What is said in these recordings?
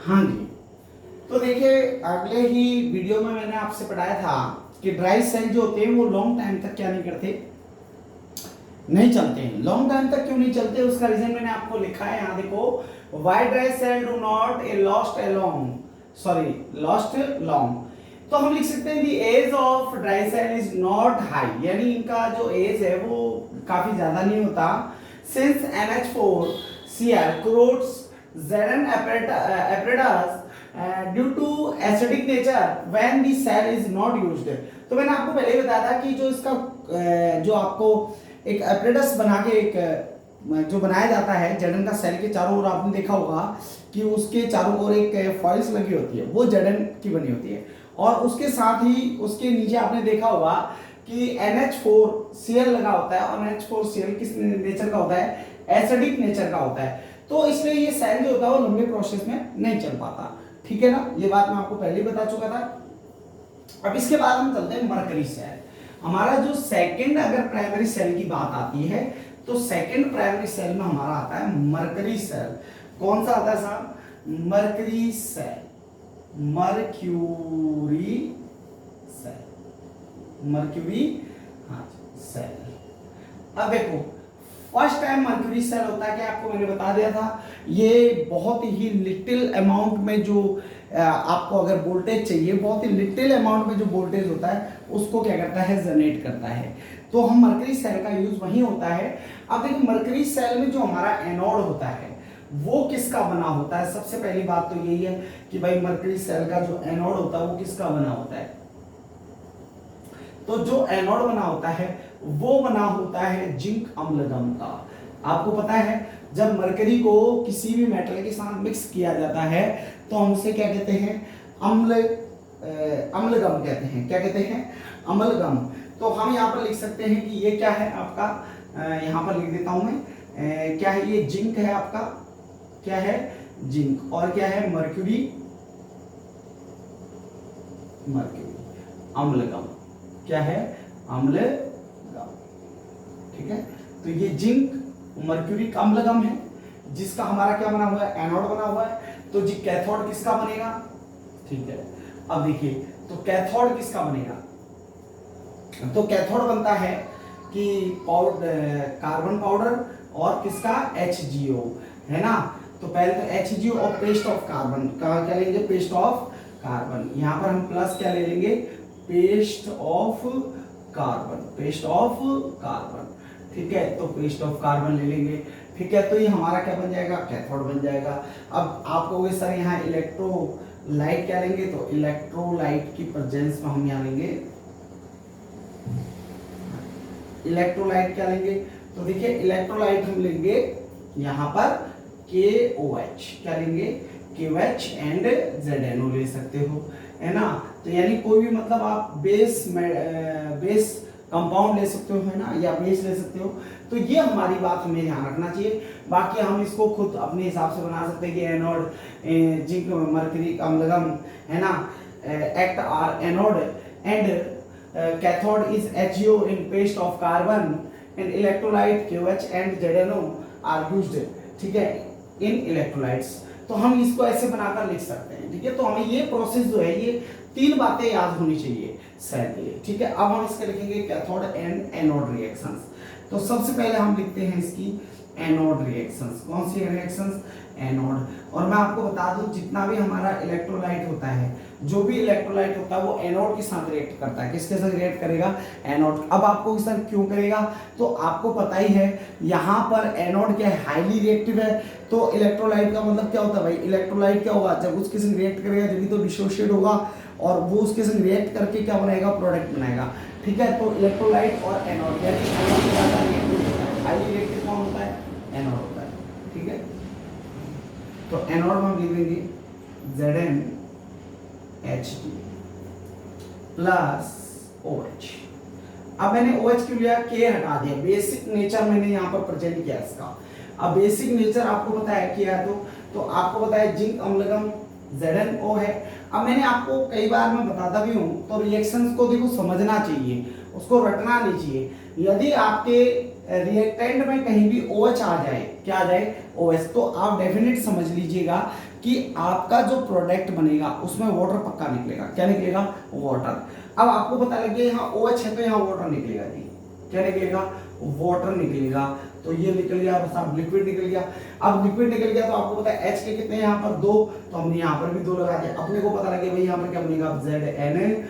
हाँ जी। तो देखिए अगले ही वीडियो में मैंने आपसे पढ़ाया था कि ड्राई सेल जो होते हैं वो लॉन्ग टाइम तक क्या नहीं करते, नहीं चलते हैं। लॉन्ग टाइम तक क्यों नहीं चलते उसका रीजन मैंने आपको लिखा है, यहाँ देखो, why dry cell do not a lost a long, sorry lost long. तो हम लिख सकते हैं the age of dry cell is not high, यानी इनका जो एज है वो काफी ज्यादा नहीं होता। Since NH4Cl corrodes Zn apparatus due to acidic nature when the cell is not used. तो मैंने आपको पहले ही बताया था कि जो इसका जो आपको एक एपरेटस बना के एक जो बनाया जाता है जड़न का सेल के चारों ओर, आपने देखा होगा कि उसके चारों ओर एक फॉइल्स लगी होती है, वो जड़न की बनी होती है। और उसके साथ ही उसके नीचे आपने देखा होगा कि NH4Cl लगा होता है, और NH4Cl किस नेचर का होता है, एसिडिक नेचर का होता है। तो इसलिए ये सेल जो होता है वो लंबे प्रोसेस में नहीं चल पाता, ठीक है ना। ये बात मैं आपको पहले ही बता चुका था। अब इसके बाद हम चलते हैं मरकरी सेल। हमारा जो सेकंड अगर प्राइमरी सेल की बात आती है तो सेकंड प्राइमरी सेल में हमारा आता है मरकरी सेल। कौन सा आता है साहब, mercury cell, mercury cell, mercury हाँ सेल। अब देखो फर्स्ट टाइम मर्क्यूरी सेल होता है, क्या आपको मैंने बता दिया था, ये बहुत ही लिटिल अमाउंट में जो आपको अगर वोल्टेज चाहिए, बहुत ही लिटिल अमाउंट में जो वोल्टेज होता है उसको क्या करता है, जनरेट करता है। तो हम मर्करी सेल का यूज वहीं होता है। अब देखो मर्करी सेल में जो हमारा एनोड होता है वो किसका बना होता है। सबसे पहली बात तो यही है कि भाई मर्करी सेल का जो एनोड होता है वो किसका बना होता है। तो जो एनोड बना होता है वो बना होता है जिंक अम्लगम का। आपको पता है जब मरकरी को किसी भी मेटल के साथ मिक्स किया जाता है तो हम उसे क्या कहते हैं, अम्लगम कहते हैं। क्या कहते हैं, अम्लगम। तो हम यहाँ पर लिख सकते हैं कि ये क्या है आपका, यहाँ पर लिख देता हूं मैं, क्या है ये, जिंक है आपका, क्या है, जिंक, और क्या है, मर्क्यूरी, मर्क्यूरी अम्लगम, क्या है, अम्लगम, ठीक है। तो ये जिंक मर्क्यूरी का अम्लगम है जिसका हमारा क्या बना हुआ है, एनोड बना हुआ है। तो जी कैथोड किसका बनेगा, ठीक है। अब देखिए तो कैथोड किसका बनेगा, तो कैथोड बनता है कि कार्बन पाउडर और किसका, HGO, है ना। तो पहले तो HGO और पेस्ट ऑफ कार्बन का क्या लेंगे, पेस्ट ऑफ कार्बन। यहां पर हम प्लस क्या ले लेंगे, paste of carbon, paste of carbon, ठीक है। तो पेस्ट ऑफ कार्बन ले लेंगे, ठीक है। तो ये हमारा क्या बन जाएगा, कैथोड बन जाएगा। अब आप कहोगे सर यहाँ इलेक्ट्रोलाइट क्या लेंगे, तो इलेक्ट्रोलाइट की प्रेजेंस में हम यहाँ लेंगे, इलेक्ट्रोलाइट क्या लेंगे, तो देखिए इलेक्ट्रोलाइट हम लेंगे यहाँ पर KOH, क्या लेंगे, KOH एंड ZNO ले सकते हो, है ना। तो यानी कोई भी मतलब आप बेस कंपाउंड ले सकते हो, है ना, या बेस ले सकते हो। तो ये हमारी बात हमें ध्यान रखना चाहिए। बाकी हम इसको खुद अपने हिसाब से बना सकते हैं कि एनोड जिंक मर्करी अम्लगम, है ना, act are anode and cathode is HGO in paste of carbon and electrolyte KOH and ZNO are used, ठीक है, in electrolytes। तो हम इसको ऐसे बनाकर लिख सकते हैं, ठीक है। तो हमें ये प्रोसेस जो है ये तीन बातें याद होनी चाहिए सेल के लिए, ठीक है। अब हम इसके लिखेंगे कैथोड एंड एनोड रिएक्शंस। तो सबसे पहले हम लिखते हैं इसकी एनोड रिएक्शंस। कौन सी रिएक्शंस, एनोड। और मैं आपको बता दूं जितना भी हमारा इलेक्ट्रोलाइट होता है, जो भी इलेक्ट्रोलाइट होता है वो एनोड के साथ रिएक्ट करता है। किसके साथ रिएक्ट करेगा, एनोड। अब आपको सर क्यों करेगा, तो आपको पता ही है यहाँ पर एनोड क्या है, हाईली रिएक्टिव है। तो इलेक्ट्रोलाइट का मतलब क्या होता है भाई, इलेक्ट्रोलाइट क्या होगा, जब उसके संग रिएक्ट करेगा जब तो डिसोशिएट होगा और वो उसके संग रिएक्ट करके क्या बनाएगा, प्रोडक्ट बनाएगा, ठीक है। तो इलेक्ट्रोलाइट और एनोड हाईली रिएक्टिव कौन होता है, एनोड होता है, ठीक है। तो एनोड में हम लिख देंगे ZnHD प्लस OH। अब मैंने OH क्यों लिया, K हटा दिया, बेसिक नेचर मैंने यहाँ पर प्रेजेंट किया इसका। अब बेसिक नेचर आपको पता है क्या है, तो आपको पता है जिंक अम्लगम ZnO है। अब मैंने आपको कई बार मैं बताता भी हूँ, तो रिएक्शंस को देखो समझना चाहिए, उसको रटना नहीं चाहिए। यदि आपके रिएक्टेंट में कहीं भी OH आ जाए, क्या आ जाए, OH, तो आप डेफिनेट समझ लीजिएगा कि आपका जो प्रोडक्ट बनेगा उसमें वाटर पक्का निकलेगा। क्या निकलेगा, वाटर। अब आपको पता लग गया यहाँ OH है तो यहाँ वाटर निकलेगा जी, क्या निकलेगा, वाटर निकलेगा। तो ये निकल गया, बस आप लिक्विड निकल गया। अब लिक्विड निकल गया तो आपको पता है H के कितने यहाँ पर 2, तो हमने यहाँ पर भी 2 लगा दिया। अपने को पता लगे भाई यहाँ पर क्या बनेगा, ZNO,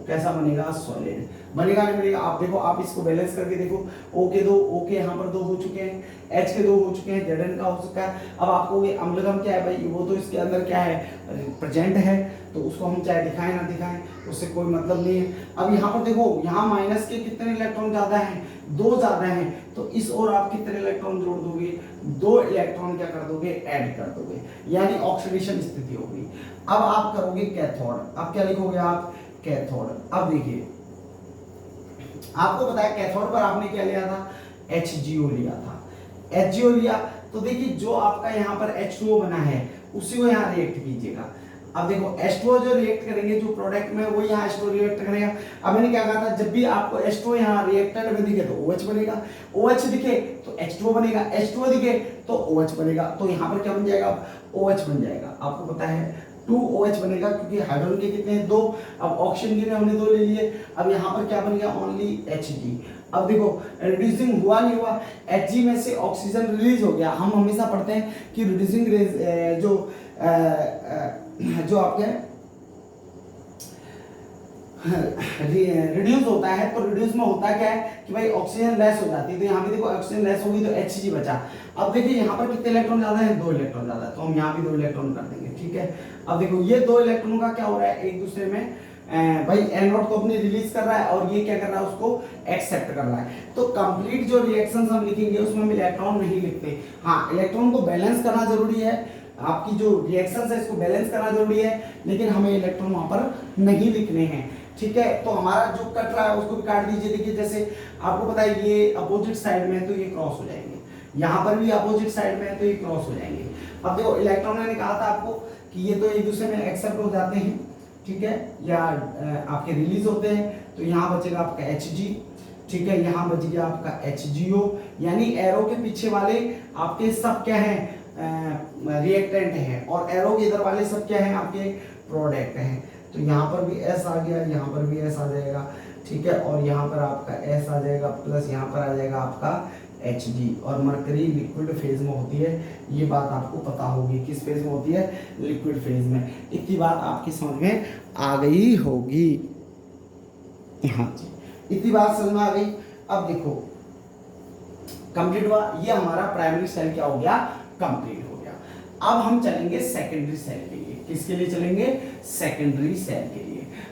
कैसा बनेगा, सॉलिड बनेगा, नहीं बनेगा। आप देखो, आप इसको बैलेंस करके देखो, O के 2, O के यहाँ पर 2 हो चुके हैं, H के 2 हो चुके हैं, Zn का हो चुका है। अब आपको ये अम्लगम क्या है भाई, वो तो इसके अंदर क्या है, प्रेजेंट है, तो उसको हम चाहे दिखाएं ना दिखाएं उससे कोई मतलब नहीं है। अब यहाँ पर देखो, यहाँ माइनस के कितने इलेक्ट्रॉन ज्यादा हैं, 2 ज्यादा हैं, तो इस ओर आप कितने इलेक्ट्रॉन जोड़ दोगे, 2 इलेक्ट्रॉन क्या कर दोगे, ऐड कर दोगे, यानी ऑक्सीडेशन स्थिति होगी। अब आप करोगे कैथोड। अब क्या लिखोगे आप, कैथोड। अब देखिए, आपको पता है कैथोड पर आपने क्या लिया था, HGO लिया था। HGO लिया तो देखिए जो आपका यहाँ पर H2O बना है उसी को यहाँ रिएक्ट कीजिएगा। अब देखो H2O जो रिएक्ट करेंगे, जो प्रोडक्ट में वो यहाँ H2O रिएक्ट करेगा। अब मैंने क्या कहा था, जब भी आपको H2O यहाँ रिएक्टेंट में दिखे तो OH बनेगा, OH दिखे तो H2O बनेगा, H2O दिखे तो OH बनेगा। तो यहाँ पर क्या बन जाएगा, OH बन जाएगा। आपको पता है 2OH बनेगा क्योंकि हाइड्रोजन के कितने हैं, 2। अब ऑक्सीजन के हमने 2 ले लिए। अब यहाँ पर क्या बन गया, ओनली Hg। अब देखो रिड्यूसिंग हुआ नहीं हुआ, Hg में से ऑक्सीजन रिलीज हो गया। हम हमेशा पढ़ते हैं कि रिड्यूसिंग जो आपके रिड्यूस होता है, तो रिड्यूस में होता क्या है कि भाई ऑक्सीजन लेस हो जाती है। तो यहाँ पे देखो ऑक्सीजन लेस होगी तो Hg बचा। अब देखिए यहाँ पर कितने इलेक्ट्रॉन ज्यादा है, 2 इलेक्ट्रॉन ज्यादा है, तो हम यहाँ भी 2 इलेक्ट्रॉन कर देंगे, ठीक है। अब देखो ये 2 इलेक्ट्रॉनों का क्या हो रहा है, एक दूसरे में भाई एनोड को अपने रिलीज कर रहा है और ये क्या कर रहा है, उसको एक्सेप्ट कर रहा है। तो कंप्लीट जो रिएक्शंस हम लिखेंगे उसमें हम इलेक्ट्रॉन नहीं लिखते। हाँ, इलेक्ट्रॉन को बैलेंस करना जरूरी है, आपकी जो रिएक्शंस है इसको बैलेंस करना जरूरी है, लेकिन हमें इलेक्ट्रॉन वहां पर नहीं लिखने हैं, ठीक है। तो हमारा जो कट रहा है उसको भी काट दीजिए। देखिए जैसे आपको पता है ये अपोजिट साइड में है तो ये क्रॉस हो जाएंगे, यहाँ पर भी अपोजिट साइड में है तो ये क्रॉस हो जाएंगे। अब देखो इलेक्ट्रॉन मैंने कहा था आपको कि ये तो एक दूसरे में एक्सेप्ट हो जाते हैं, ठीक है, या आपके रिलीज होते हैं। तो यहाँ बचेगा आपका Hg, ठीक है, यहाँ बच गया आपका HGO, यानी एरो के पीछे वाले आपके सब क्या है, रिएक्टेंट है, और एरो के इधर वाले सब क्या है, आपके प्रोडक्ट हैं। तो यहाँ पर भी S आ गया, यहाँ पर भी S आ जाएगा, ठीक है, और यहाँ पर आपका S आ जाएगा, प्लस यहाँ पर आ जाएगा आपका Hg। और मरकरी लिक्विड फेज में होती है, ये बात आपको पता होगी, किस फेज में होती है, लिक्विड फेज में। इतनी बात आपकी समझ में आ गई होगी, हाँ जी, इतनी बात समझ में आ गई। अब देखो कंप्लीट हुआ, ये हमारा प्राइमरी सेल क्या हो गया, कंप्लीट हो गया। अब हम चलेंगे सेकेंडरी सेल के लिए। किसके लिए चलेंगे, सेकेंडरी सेल के लिए।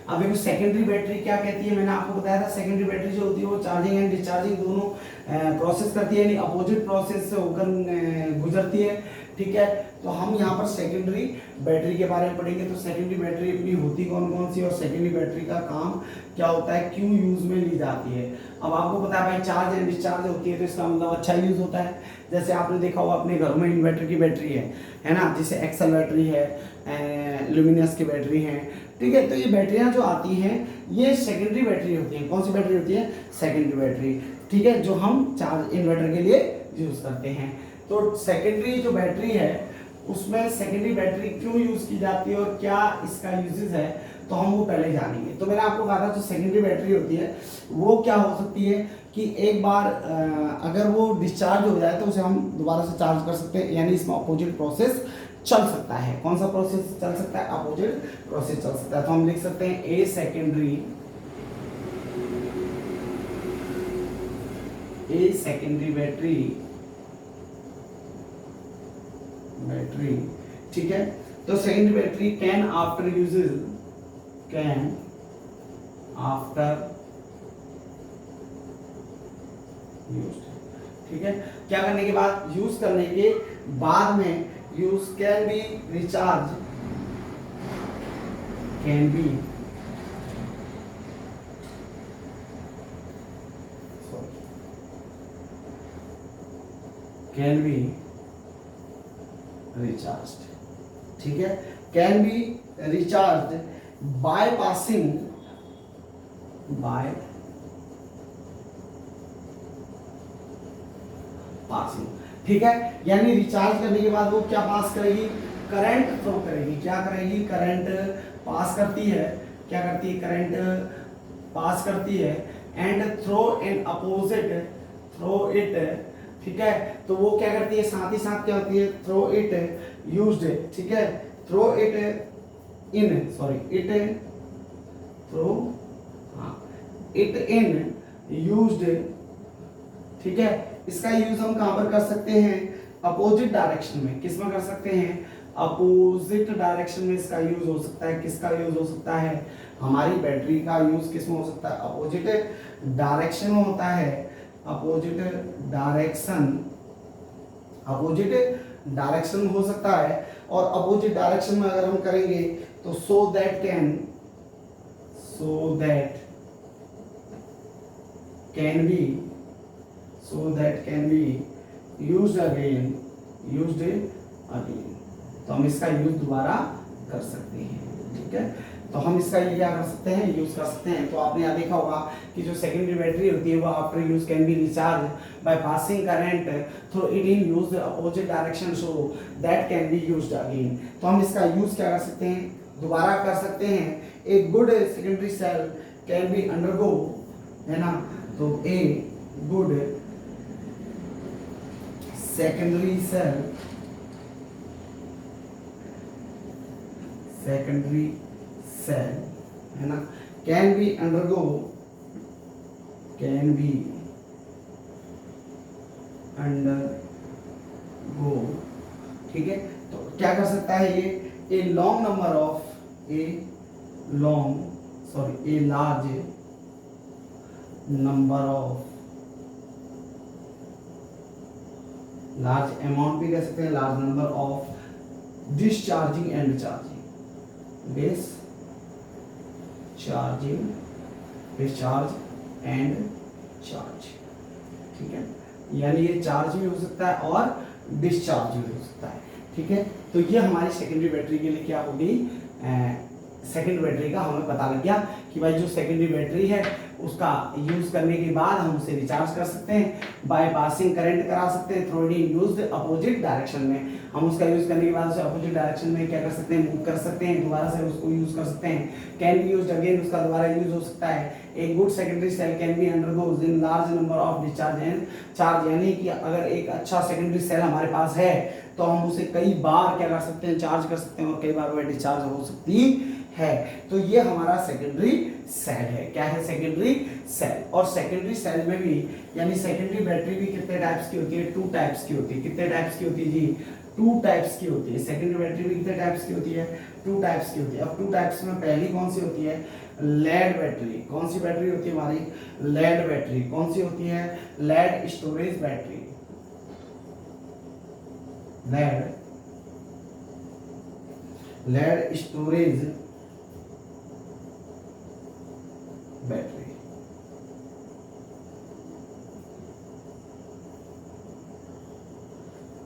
अब देखो सेकेंडरी बैटरी क्या कहती है, मैंने आपको बताया था सेकेंडरी बैटरी जो होती है वो चार्जिंग एंड डिस्चार्जिंग दोनों प्रोसेस करती है, यानी अपोजिट प्रोसेस से होकर गुजरती है, ठीक है। तो हम यहाँ पर सेकेंडरी बैटरी के बारे में पढ़ेंगे। तो सेकेंडरी बैटरी अपनी होती कौन कौन सी, और सेकेंडरी बैटरी का काम क्या होता है, क्यों यूज में ली जाती है। अब आपको पता है भाई चार्ज एंड डिस्चार्ज होती है तो इसका मतलब अच्छा यूज होता है। जैसे आपने देखा होगा अपने घरों में इन्वर्टर की बैटरी है ना, जैसे एक्सल बैटरी है, ल्यूमिनस की बैटरी है, ठीक है। तो ये बैटरियां जो आती हैं ये सेकेंडरी बैटरी होती हैं। कौन सी बैटरी होती है, सेकेंडरी बैटरी, ठीक है, जो हम चार्ज इन्वर्टर के लिए यूज करते हैं। तो सेकेंडरी जो बैटरी है उसमें सेकेंडरी बैटरी क्यों यूज की जाती है और क्या इसका यूजेस है, तो हम वो पहले जानेंगे। तो मैंने आपको कहा था जो सेकेंडरी बैटरी होती है वो क्या हो सकती है कि एक बार अगर वो डिस्चार्ज हो जाए तो उसे हम दोबारा से चार्ज कर सकते हैं, यानी इसमें अपोजिट प्रोसेस चल सकता है। कौन सा प्रोसेस चल सकता है, अपोजिट प्रोसेस चल सकता है। तो हम लिख सकते हैं ए सेकेंडरी बैटरी, ठीक है। तो secondary battery can after use, ठीक है, क्या करने के बाद, यूज करने के बाद में use can be recharge, can be recharged, ठीक है, can be recharged by passing passing, ठीक है। यानी रिचार्ज करने के बाद वो क्या पास करेगी, करंट थ्रो करेगी। क्या करेगी, करंट पास करती है। क्या करती है, करंट पास करती है and throw in opposite, throw it, ठीक है। तो वो क्या करती है, साथ ही साथ क्या होती है, थ्रो इट यूज्ड, ठीक है, throw it in, sorry it throw, हाँ, इट इन यूज्ड, ठीक है। इसका यूज हम कहां पर कर सकते हैं, अपोजिट डायरेक्शन में। किस में कर सकते हैं, अपोजिट डायरेक्शन में इसका यूज हो सकता है। किसका यूज हो सकता है, हमारी बैटरी का यूज किस में हो सकता है, अपोजिट डायरेक्शन में होता है। अपोजिट डायरेक्शन, अपोजिट डायरेक्शन में हो सकता है। और अपोजिट डायरेक्शन में अगर हम करेंगे तो so that can be used again, तो हम इसका यूज दोबारा कर सकते हैं, ठीक है। तो हम इसका ये क्या कर सकते हैं, यूज कर सकते हैं। तो आपने यहाँ देखा होगा कि जो सेकेंडरी बैटरी होती है वो after use can be recharge by passing current through it in use opposite direction so that can be used again. तो हम इसका यूज क्या कर सकते हैं, दोबारा कर सकते हैं। A good secondary cell can be undergo, है ना, तो ए गुड सेकेंडरी सेल है ना, कैन बी अंडरगो, ठीक है। तो क्या कर सकता है ये, ए लार्ज अमाउंट भी कह सकते हैं, large number of discharging and charging, discharge and charge, ठीक है। यानी ये चार्ज भी हो सकता है और डिस्चार्ज भी हो सकता है, ठीक है। तो ये हमारी सेकेंडरी बैटरी के लिए क्या होगी, सेकेंडरी बैटरी का हमें पता लग गया कि भाई जो सेकेंडरी बैटरी है उसका यूज करने के बाद हम उसे रिचार्ज कर सकते हैं, बाय पासिंग करंट करा सकते हैं through it used opposite direction में। हम उसका यूज करने के बाद उसे अपोजिट डायरेक्शन में क्या कर सकते हैं, मूव कर सकते हैं, दोबारा से उसको यूज कर सकते हैं। कैन बी यूज्ड अगेन, उसका दोबारा यूज हो सकता है। A good secondary cell can be undergoes in large number of discharge and charge, यानी कि अगर एक अच्छा सेकेंडरी सेल हमारे पास है तो हम उसे कई बार क्या कर सकते हैं, चार्ज कर सकते हैं और कई बार वह डिस्चार्ज हो सकती है। तो ये हमारा सेकेंडरी सेल है। क्या है, सेकेंडरी सेल। और सेकेंडरी सेल में भी यानी सेकेंडरी बैटरी भी कितने टाइप्स की होती है, 2 टाइप्स की होती है। कितने टाइप्स की होती है जी, 2 टाइप्स की होती है। सेकेंडरी बैटरी भी कितने टाइप्स की होती है, 2 टाइप्स की होती है। अब 2 टाइप्स में पहली कौन सी होती है, लेड बैटरी। कौन सी बैटरी होती है हमारी, लेड बैटरी। कौन सी होती है, lead storage battery, lead storage battery.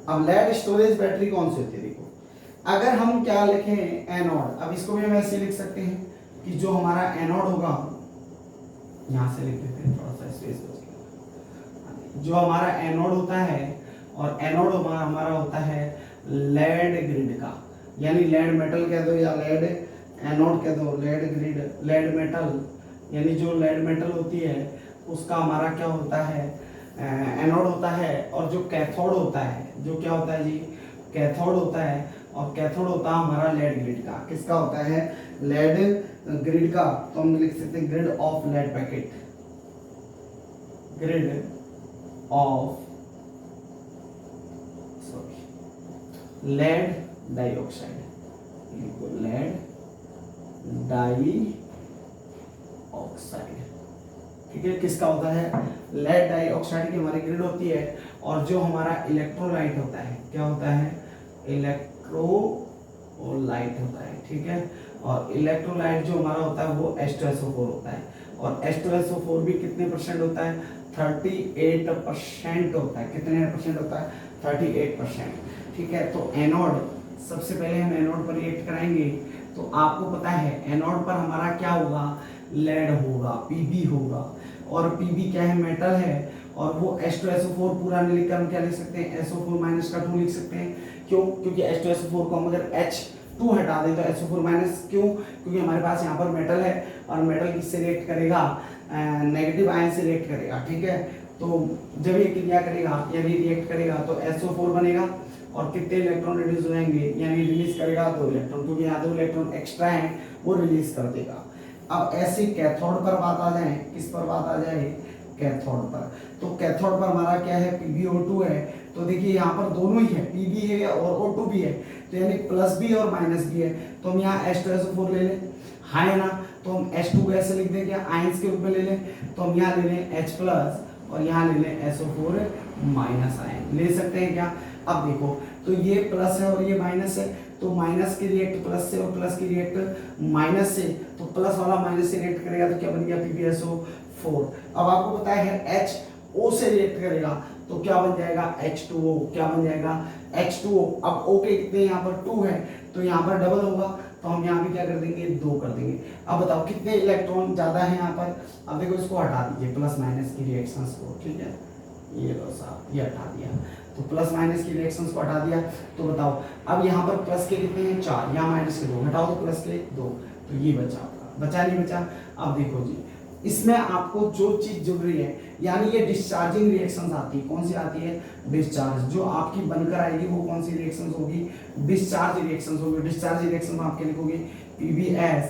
अब लेड स्टोरेज बैटरी कौन सी होती है, देखो अगर हम क्या लिखें, एनोड। अब इसको भी हम ऐसे लिख सकते हैं कि जो हमारा एनोड होगा, यहां से लिख देते हैं, थोड़ा सा स्पेस बचेगा। जो हमारा एनोड होता है, और एनोड हमारा होता है लेड ग्रिड का, यानी लेड मेटल कह दो या लेड एनोड कह दो, लेड ग्रिड, लेड मेटल, यानी जो लेड मेटल होती है उसका हमारा क्या होता है, एनोड होता है। और जो कैथोड होता है, जो क्या होता है जी, कैथोड होता है। और कैथोड होता है हमारा लेड ग्रिड का। किसका होता है, लेड ग्रिड का। तो हम लिख सकते हैं grid of lead packet, grid of lead dioxide, lead dioxide, ठीक है। किसका होता है, लेड डाइऑक्साइड की हमारी ग्रिड होती है। और जो हमारा इलेक्ट्रोलाइट होता है, क्या होता है, इलेक्ट्रोलाइट होता है, ठीक है। और इलेक्ट्रोलाइट जो हमारा होता है वो H2SO4 होता है। और H2SO4 भी कितने परसेंट होता है, 38% होता है। कितने परसेंट होता है, 38%, ठीक है। तो एनोड, सबसे पहले हम एनोड पर रिएक्ट कराएंगे। तो आपको पता है एनोड पर हमारा क्या होगा, लेड होगा, Pb होगा। और Pb क्या है, मेटल है। और वो H2SO4 पूरा नहीं लिखकर हम क्या लिख सकते हैं, SO4 माइनस का 2 लिख सकते हैं। क्यों? क्योंकि H2SO4 को हम अगर H2 हटा दें तो SO4 माइनस, क्यों? क्योंकि हमारे पास यहाँ पर मेटल है और मेटल किससे रिएक्ट करेगा, नेगेटिव आयन से रिएक्ट करेगा, ठीक है। तो जब ये क्रिया करेगा यानी रिएक्ट करेगा तो SO4 बनेगा और कितने इलेक्ट्रॉन रिड्यूस हो जाएंगे, यानी रिलीज करेगा 2 इलेक्ट्रॉन, क्योंकि यहाँ 2 इलेक्ट्रॉन एक्स्ट्रा हैं वो रिलीज कर देगा। अब ऐसे कैथोड पर बात आ जाए, किस पर बात आ जाए, कैथोड पर। तो कैथोड पर हमारा क्या है, PbO2 है। तो देखिए यहाँ पर दोनों ही है, Pb है और O2 भी है, तो यानी प्लस भी और माइनस भी है। तो हम यहाँ H2SO4 ले लें, हाँ है ना, तो हम H2 को ऐसे लिख दें, क्या आयंस के रूप में ले लें, तो हम यहाँ ले लें H प्लस और यहाँ ले लें SO4 माइनस आयन, ले सकते हैं क्या। अब देखो तो ये प्लस है और ये माइनस है, तो माइनस की रिएक्ट प्लस से और प्लस की रिएक्ट माइनस से, तो प्लस वाला माइनस से रिएक्ट करेगा तो क्या बन गया, PbSO4। अब आपको पता है HO से रिएक्ट करेगा तो क्या बन जाएगा, H2O, क्या बन जाएगा, H2O। अब O के कितने यहाँ पर 2 है तो यहाँ पर डबल होगा, तो हम यहाँ भी क्या कर देंगे, 2 कर देंगे। अब बताओ कितने इलेक्ट्रॉन ज्यादा है यहाँ पर। अब देखो इसको हटा दीजिए, प्लस माइनस की रिएक्शंस को, ठीक है, ये लो साहब, ये हटा दिया, तो प्लस माइनस की रिएक्शंस को हटा दिया। तो बताओ अब यहाँ पर प्लस के कितने हैं, 4, यहाँ माइनस के 2, हटाओ तो प्लस के 2, तो ये बचा आपका, बचा नहीं बचा। अब देखो जी इसमें आपको जो चीज जुड़ रही है, यानी ये डिस्चार्जिंग रिएक्शंस आती है, कौन सी आती है, डिस्चार्ज, जो आपकी बनकर आएगी वो कौन सी रिएक्शंस होगी, डिस्चार्ज रिएक्शंस होगी। डिस्चार्ज रिएक्शन में आप क्या लिखोगे, PbS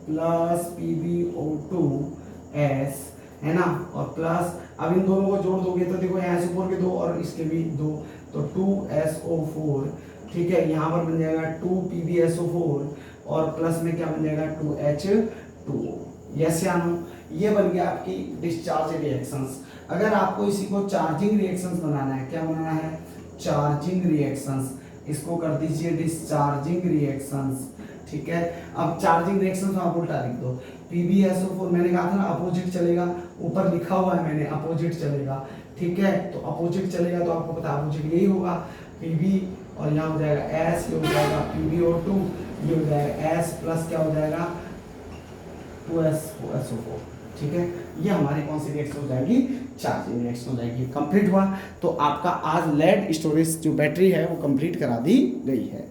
प्लस PbO2S, है ना, और प्लस अब इन दोनों को जोड़ दोगे तो देखो यहाँ SO4 के 2 और इसके भी 2, तो 2SO4, ठीक है, यहाँ पर बन जाएगा 2 PbSO4 और प्लस में क्या बन जाएगा 2H2O। यस या नो, ये बन गया आपकी डिस्चार्ज रिएक्शंस। अगर आपको इसी को चार्जिंग रिएक्शंस बनाना है, क्या बनाना है, चार्जिंग रिएक्शंस, इसको कर दीजिए डिस्चार्जिंग रिएक्शंस, ठीक है। अब चार्जिंग रिएक्शंस आप उल्टा लिख दो, PbSO4 मैंने कहा था ना अपोजिट चलेगा, ऊपर लिखा हुआ है मैंने अपोजिट चलेगा, ठीक है, तो अपोजिट चलेगा तो आपको पता है अपोजिट यही होगा, Pb और यहाँ हो जाएगा S, ये हो जाएगा PbO2, ये हो जाएगा S प्लस क्या हो जाएगा 2SO4, ठीक है। ये हमारी कौन सी रिएक्शन हो जाएगी, चार्जिंग रिएक्शन हो जाएगी। कंप्लीट हुआ, तो आपका आज लेड स्टोरेज जो बैटरी है वो कंप्लीट करा दी गई है।